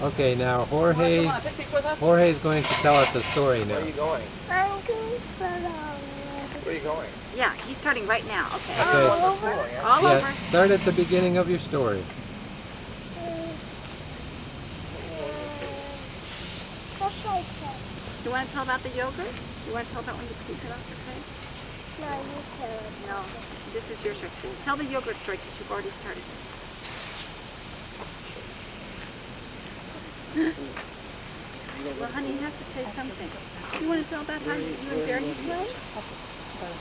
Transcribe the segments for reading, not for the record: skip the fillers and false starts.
Okay, now Come on a picnic with us? Jorge's going to tell us a story now. Where are you going? I'm going for Where are you going? Yeah, he's starting right now. Okay. Okay. You're going to school, yeah? All Yeah, over. start at the beginning of your story. Just like that. You want to tell about the yogurt? You want to tell about when you cut off your face? No, you tell it. No. This is your story. Tell the yogurt story because you've already started it. Well, honey, you have to say something. You want to tell about how you and Jorge play?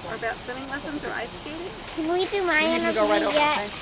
Or about swimming lessons or ice skating? Can we do my You can go right interview over, yet? okay?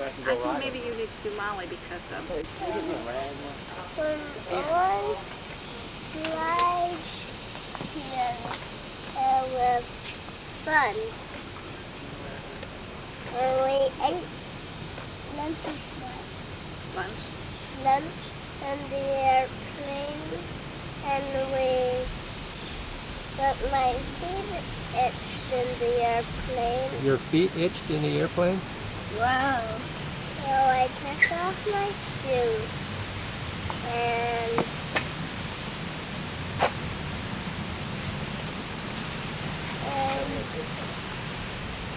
I think maybe you need to do Molly because When I slide here with fun. When we ate lunch lunch. in the airplane and we got my feet itched in the airplane. Your feet itched in the airplane? Wow. So I took off my shoes and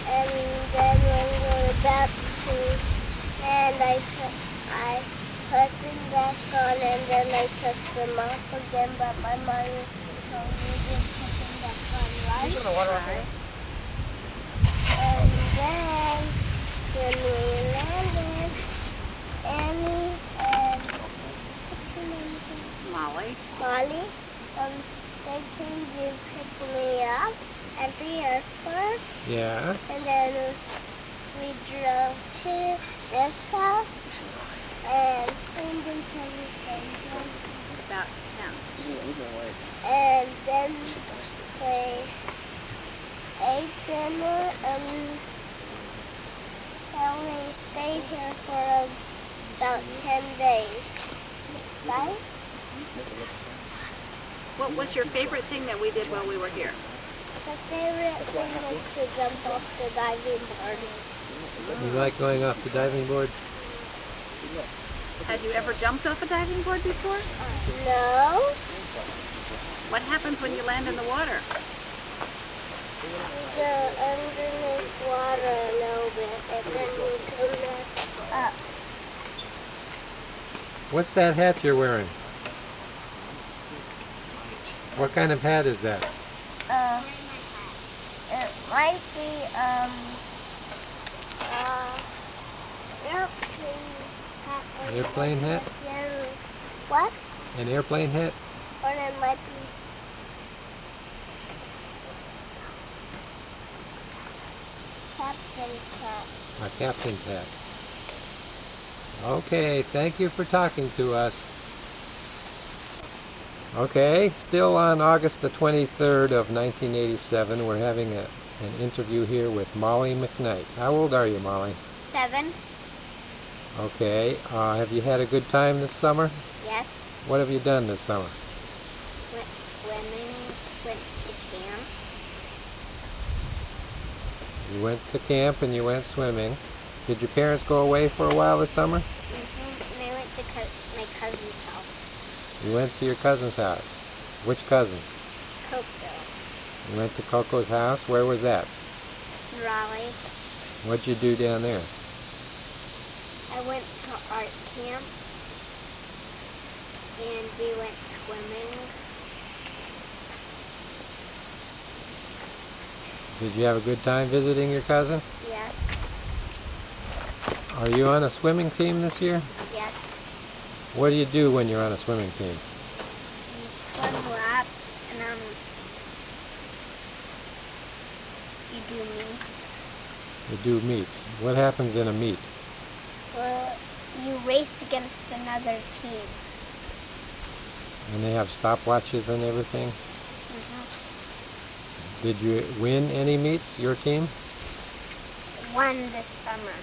then when we were about to and I put them back on and then I took them off again, but my mother told me to put them back on, right? Right. And then when we landed, Annie and what's her name again? Molly. Molly, they came to pick me up at the airport. Yeah. And then we drove to this house and cleaned into everything. About 10. And then we ate dinner and we stayed here for about 10 days. Right? What was your favorite thing that we did while we were here? My favorite thing was to jump off the diving board. You like going off the diving board? Had you ever jumped off a diving board before? No. What happens when you land in the water? You go underneath water a little bit and then you come back up. What's that hat you're wearing? What kind of hat is that? It might be airplane hat. An airplane hat? What? An airplane hat? Or it might be captain's hat. A captain's hat. Okay, thank you for talking to us. Okay, still on August the 23rd of 1987, we're having an interview here with Molly McKnight. How old are you, Molly? 7. Okay, have you had a good time this summer? Yes. What have you done this summer? Went swimming. Went to camp. You went to camp and you went swimming. Did your parents go away for a while this summer? And I went to my cousin's house. You went to your cousin's house. Which cousin? Coco. You went to Coco's house. Where was that? Raleigh. What'd you do down there? I went to art camp. And we went swimming. Did you have a good time visiting your cousin? Yes. Are you on a swimming team this year? Yes. What do you do when you're on a swimming team? We swim lap and you do meet. You do meets. What happens in a meet? Well, you race against another team. And they have stopwatches and everything? Did you win any meets, your team? Won this summer.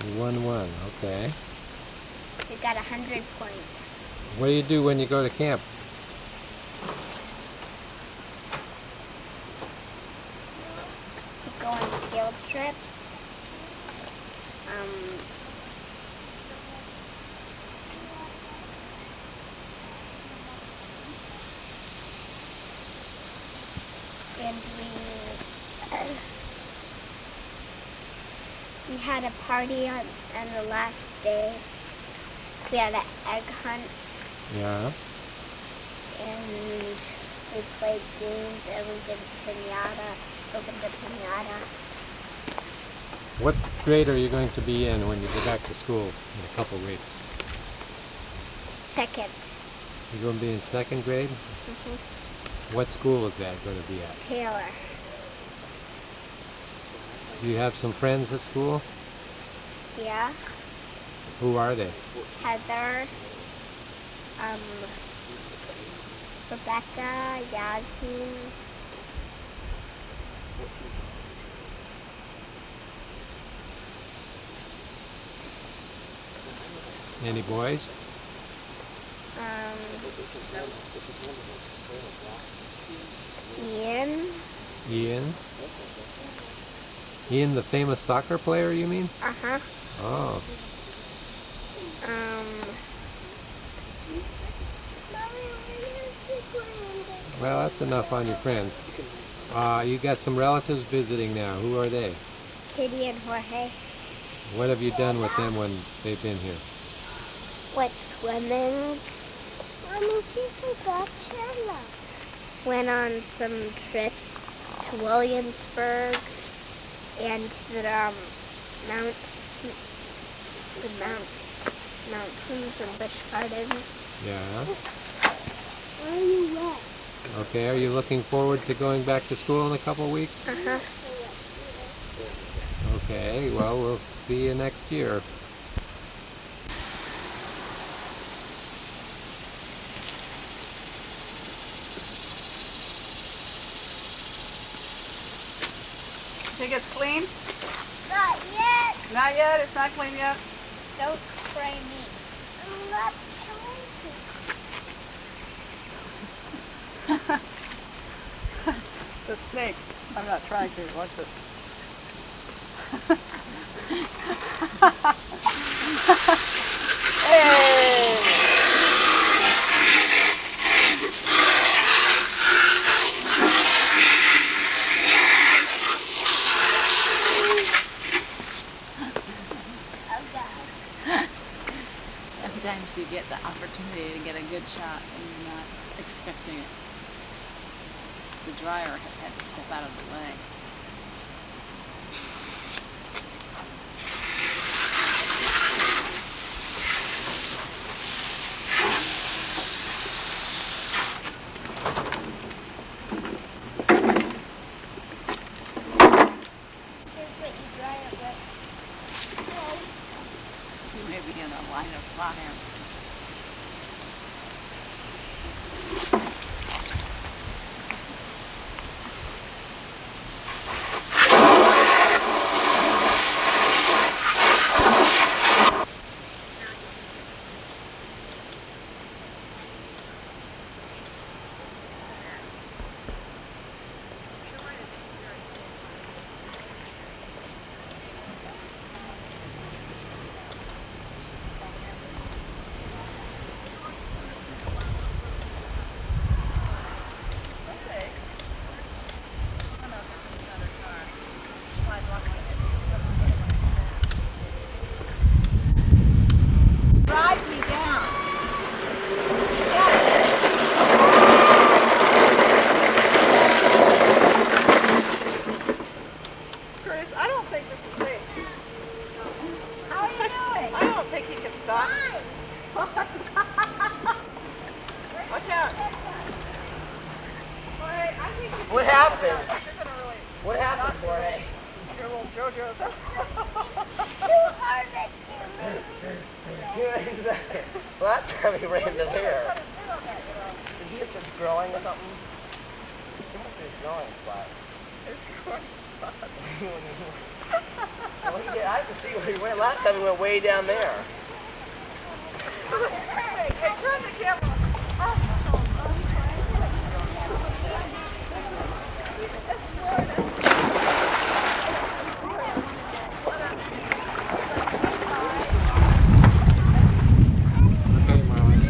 You won one, okay. We got 100 points. What do you do when you go to camp? We go on field trips. and we had a party on the last day. We had an egg hunt. Yeah. And we played games and we did opened the pinata. What grade are you going to be in when you go back to school in a couple weeks? Second. You're going to be in second grade? What school is that going to be at? Taylor. Do you have some friends at school? Yeah. Who are they? Heather. Rebecca, Yasmin. Any boys? Ian. Ian? Ian, the famous soccer player, you mean? Uh-huh. Oh. Well, that's enough on your friends. You got some relatives visiting now. Who are they? Kitty and Jorge. What have you done with them when they've been here? Went swimming. Mommy, see if I got Chella. Went on some trips to Williamsburg and the mountains and Busch Gardens. Yeah. Where are you at? Okay, are you looking forward to going back to school in a couple weeks? Uh-huh. Okay, well, we'll see you next year. Think it's clean? Not yet. Not yet. It's not clean yet. Don't spray me. I'm not trying to. The snake. I'm not trying to. Watch this. Hey! Sometimes you get the opportunity to get a good shot and you're not expecting it. The dryer has had to step out of the way. You may be in a line of fire. Chris, I don't think this is safe. How are you doing? I don't think he can stop. Watch out. Jorge, I think you What happened? You're gonna really What happened, Jorge? your little JoJo's. Well, that's heavy random hair. Did he get this growing or something? He must be a growing spot. It's growing. Well, I can see where he went. Last time he went way down there. Hey, turn the camera. Okay, Molly.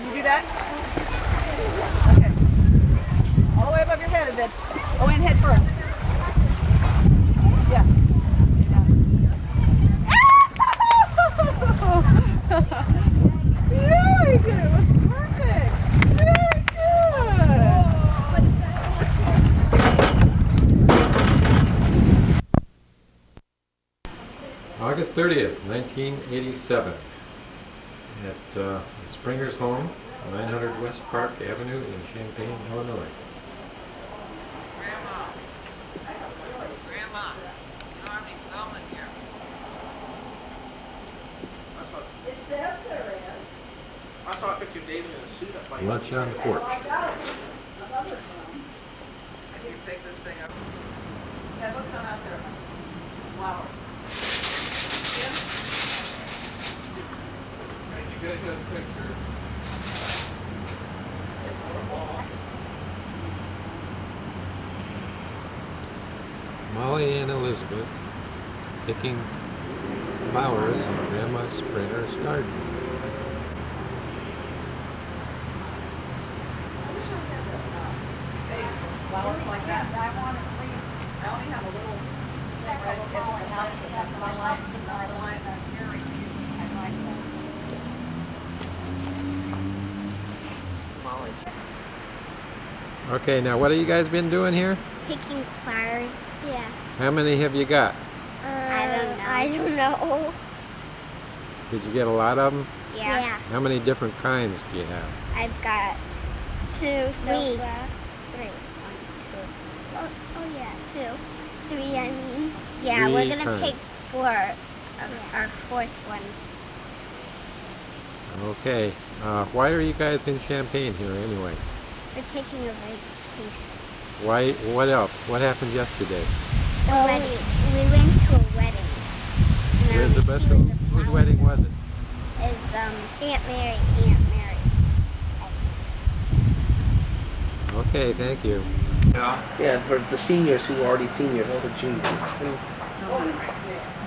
Can you do that? Okay. All the way above your head a bit. Go in head first. Yeah. Very good. It was perfect. Very good. August 30th, 1987, at the Springer's home, 900 West Park Avenue in Champaign, Illinois. Grandma, you know how many filming here? It says there is. I saw a picture of David in a suit up by Lunch on the porch. I got it. I love it. Can you pick this thing up? Yeah, look on out there. Flowers. You guys got a picture. Molly and Elizabeth picking flowers in Grandma Springer's garden. Flowers like that. I want it, please. I only have a little thing right at the edge of the house that has sunlight. Okay, now what have you guys been doing here? Picking flowers. Yeah. How many have you got? I don't know. Did you get a lot of them? Yeah. How many different kinds do you have? I've got 2 so far. 3. 1, 2. Oh yeah, 2. 3 I mean. Yeah, we're 3 gonna kinds. pick 4 of our 4th one. Okay, why are you guys in Champaign here anyway? We're taking a vacation. Why? What else? What happened yesterday? The wedding. We went to a wedding. And Elizabeth, whose wedding was it? It's Aunt Mary. Okay, thank you. Yeah, for the seniors who are already seniors, all the juniors. You're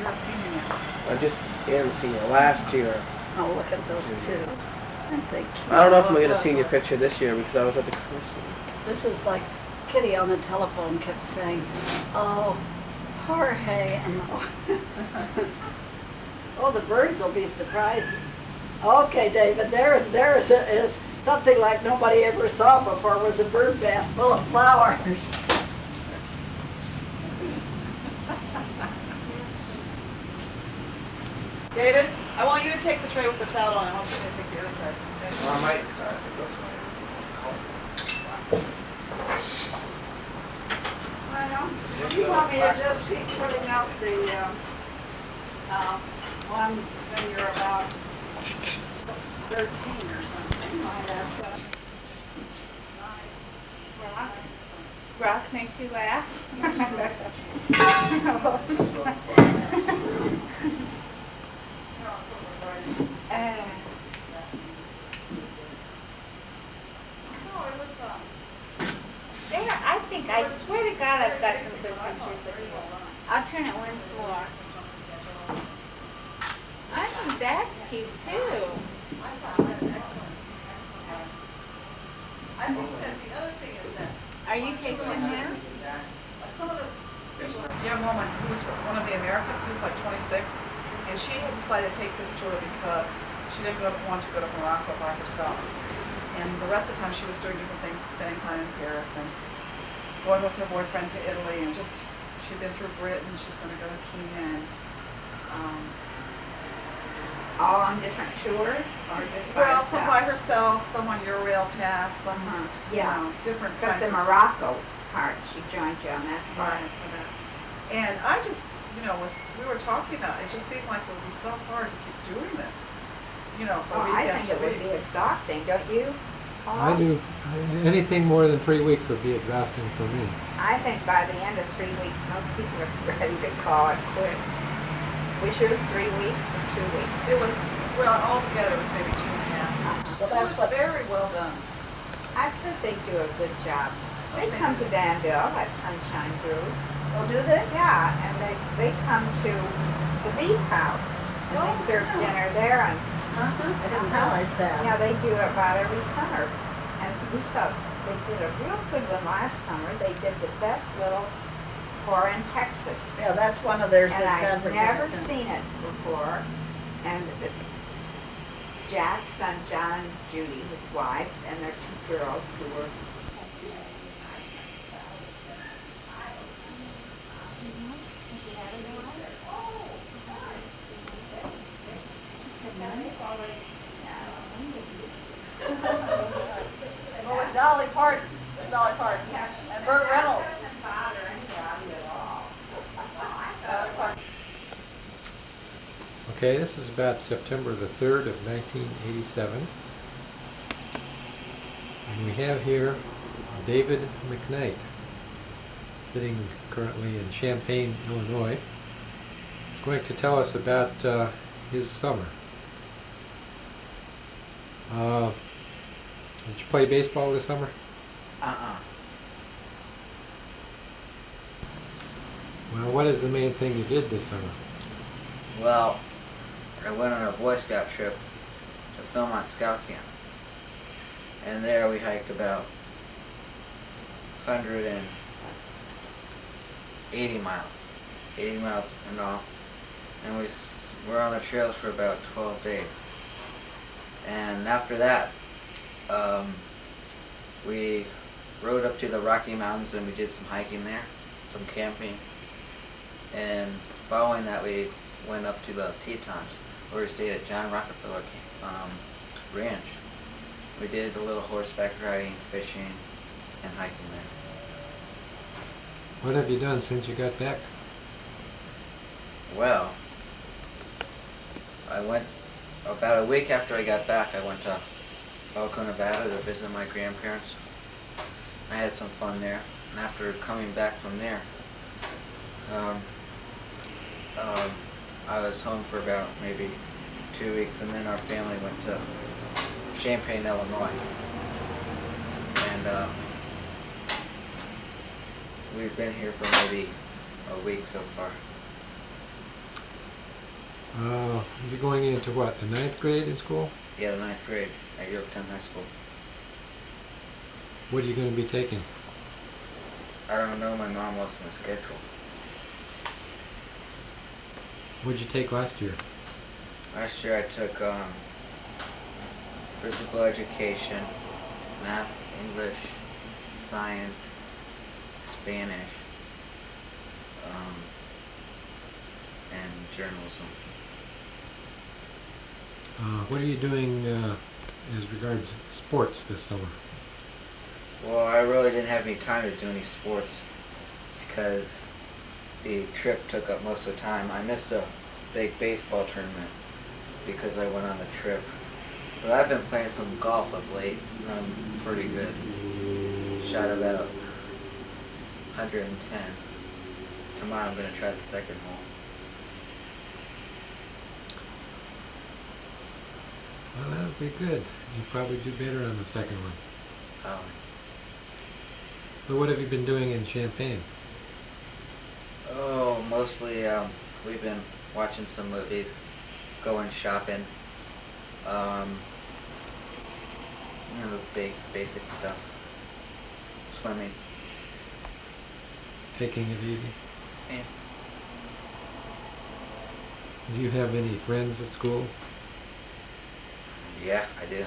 a senior now. I just am a senior. Last year. Oh, look at those two. Aren't they cute? I don't know if I'm going to get a senior picture this year because I was at the Christmas. This is like Kitty on the telephone kept saying, oh, Jorge. And oh, the birds will be surprised. Okay, David, there is something like nobody ever saw before. It was a bird bath full of flowers. David, I want you to take the tray with the salad on. I want you to take the other tray. Well, I might start to go. You want me to just keep putting out the one when you're about 13 or something? Rock makes you laugh. I swear to God I've got some good pictures of you. I'll turn it once more. I think that's cute too. I think that the other thing is that Are you taking them now? some of the young woman who was one of the Americans who was like 26, and she had decided to take this tour because she didn't want to go to Morocco by herself. And the rest of the time she was doing different things, spending time in Paris and going with her boyfriend to Italy, and just she'd been through Britain. She's going to go to Kenya. All on different shores or just by Well, some by herself? herself, some on your rail path, some Yeah. different But kinds the of Morocco part, she joined you on that part. right for that. And I just, we were talking about it just seemed like it would be so hard to keep doing this, Oh, from I weekend think to it would week. be exhausting, don't you? I Paul? do. Anything more than 3 weeks would be exhausting for me. I think by the end of 3 weeks, most people are ready to call it quits. Wish it was 3 weeks and 2 weeks. It was, altogether it was maybe 2.5. Well, It was very well done. I think they do a good job. They come to Danville at Sunshine Brew. Oh, do they? Yeah, and they come to the Beef House. And they serve dinner there on I didn't realize that. Yeah, they do it about every summer. And we saw, they did a real good one last summer. They did the best little whore in Texas. Yeah, that's one of theirs And that's I've never advertised. seen it before. And Jack's son, John and Judy, his wife, and their two girls who were Oh, with Dolly Parton. Dolly Parton. And Burt Reynolds. Okay, this is about September the 3rd of 1987. And we have here David McKnight, sitting currently in Champaign, Illinois. He's going to tell us about his summer. Did you play baseball this summer? Well, what is the main thing you did this summer? Well, I went on a Boy Scout trip to Philmont Scout Camp. And there we hiked about 180 miles. 80 miles in all. And we were on the trails for about 12 days. And after that, we rode up to the Rocky Mountains and we did some hiking there, some camping. And following that, we went up to the Tetons, where we stayed at John Rockefeller Ranch. We did a little horseback riding, fishing, and hiking there. What have you done since you got back? Well, I went about a week after I got back. I went to Elko, Nevada to visit my grandparents. I had some fun there, and after coming back from there, I was home for about maybe 2 weeks, and then our family went to Champaign, Illinois. And we've been here for maybe a week so far. You're going into what, the 9th grade in school? Yeah, the 9th grade at Yorktown High School. What are you going to be taking? I don't know, my mom lost my schedule. What did you take last year? Last year I took physical education, math, English, science, Spanish, and journalism. What are you doing as regards sports this summer? Well, I really didn't have any time to do any sports because the trip took up most of the time. I missed a big baseball tournament because I went on the trip. But I've been playing some golf of late, and I'm pretty good. Shot about 110. Tomorrow I'm going to try the second hole. Well, that would be good. You'd probably do better on the second one. Oh. So what have you been doing in Champaign? Oh, mostly we've been watching some movies, going shopping, the basic stuff, swimming. Taking it easy? Yeah. Do you have any friends at school? Yeah, I do.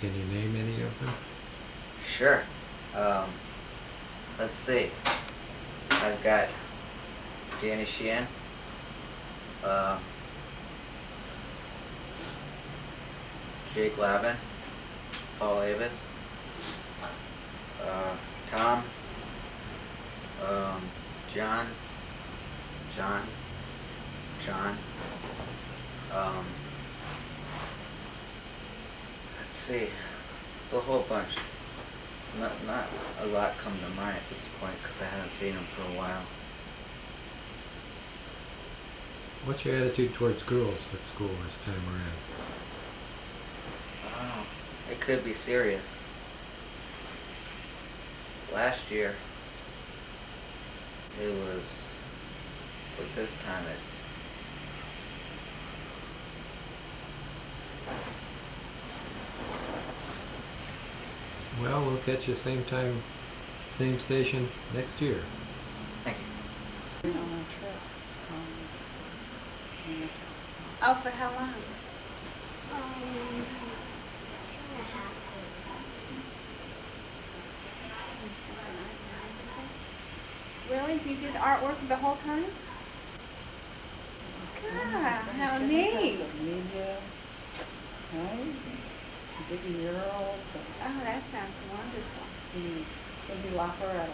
Can you name any of them? Sure. Let's see. I've got Danny Sheehan, Jake Lavin, Paul Avis, Tom, John, let's see, it's a whole bunch. Not a lot come to mind at this point because I haven't seen them for a while. What's your attitude towards girls at school this time around? Oh, it could be serious. Last year, it was but this time it's Well, we'll catch you same time, same station next year. thank you. On a trip. Oh, for how long? 2.5 Really? You did artwork the whole time? Ah, how neat. Media, right? Big murals Oh, that sounds wonderful. and Cindy Lauper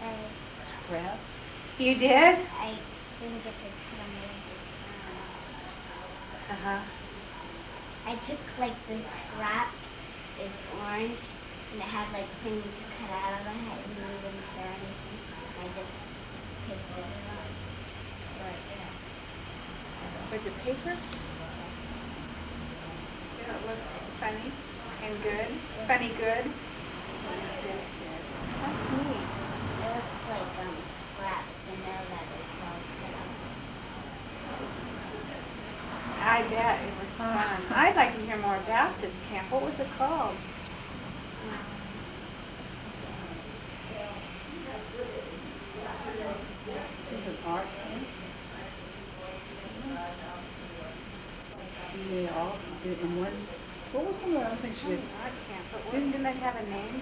at scraps. You did? I didn't get to come in. Uh-huh. I took like the scrap is orange and it had like things cut out of it. I didn't even tear anything. I just picked it up. Right there. Was it paper? Did it look funny and good? Funny good? That's neat. It looks like scraps and know that it's all cut out. I bet it was fun. I'd like to hear more about this camp. What was it called? Is it art camp? They all did in one. What were some of the other things you did? Art camp. But didn't they have a name?